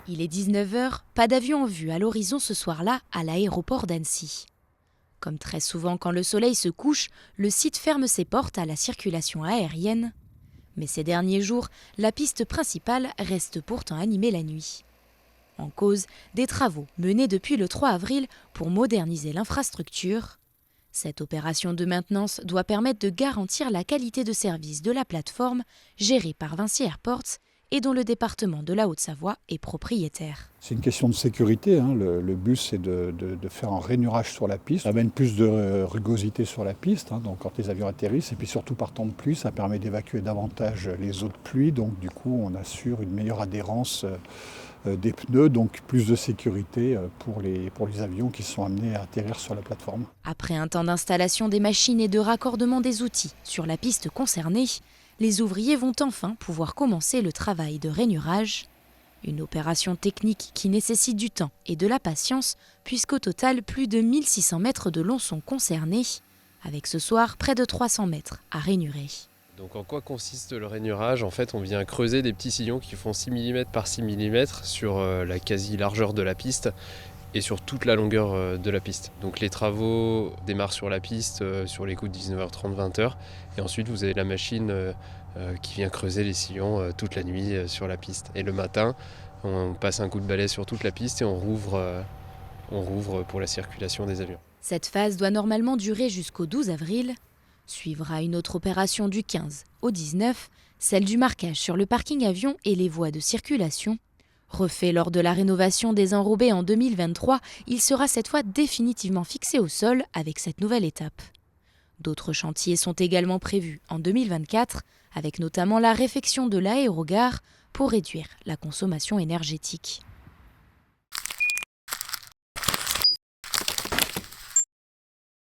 Il est 19h, pas d'avion en vue à l'horizon ce soir-là à l'aéroport d'Annecy. Comme très souvent quand le soleil se couche, le site ferme ses portes à la circulation aérienne. Mais ces derniers jours, la piste principale reste pourtant animée la nuit. En cause, des travaux menés depuis le 3 avril pour moderniser l'infrastructure. Cette opération de maintenance doit permettre de garantir la qualité de service de la plateforme gérée par Vinci Airports et dont le département de la Haute-Savoie est propriétaire. C'est une question de sécurité. Le but, c'est de faire un rainurage sur la piste. Ça amène plus de rugosité sur la piste, donc quand les avions atterrissent. Et puis surtout, par temps de pluie, ça permet d'évacuer davantage les eaux de pluie. Donc du coup, on assure une meilleure adhérence des pneus, donc plus de sécurité pour les avions qui sont amenés à atterrir sur la plateforme. Après un temps d'installation des machines et de raccordement des outils sur la piste concernée, les ouvriers vont enfin pouvoir commencer le travail de rainurage. Une opération technique qui nécessite du temps et de la patience, puisqu'au total, plus de 1600 mètres de long sont concernés, avec ce soir près de 300 mètres à rainurer. Donc en quoi consiste le rainurage ? En fait, on vient creuser des petits sillons qui font 6 mm par 6 mm sur la quasi-largeur de la piste et sur toute la longueur de la piste. Donc les travaux démarrent sur la piste sur les coups de 19h30, 20h. Et ensuite, vous avez la machine qui vient creuser les sillons toute la nuit sur la piste. Et le matin, on passe un coup de balai sur toute la piste et on rouvre pour la circulation des avions. Cette phase doit normalement durer jusqu'au 12 avril. Suivra une autre opération du 15 au 19, celle du marquage sur le parking avion et les voies de circulation. Refait lors de la rénovation des enrobés en 2023, il sera cette fois définitivement fixé au sol avec cette nouvelle étape. D'autres chantiers sont également prévus en 2024, avec notamment la réfection de l'aérogare pour réduire la consommation énergétique.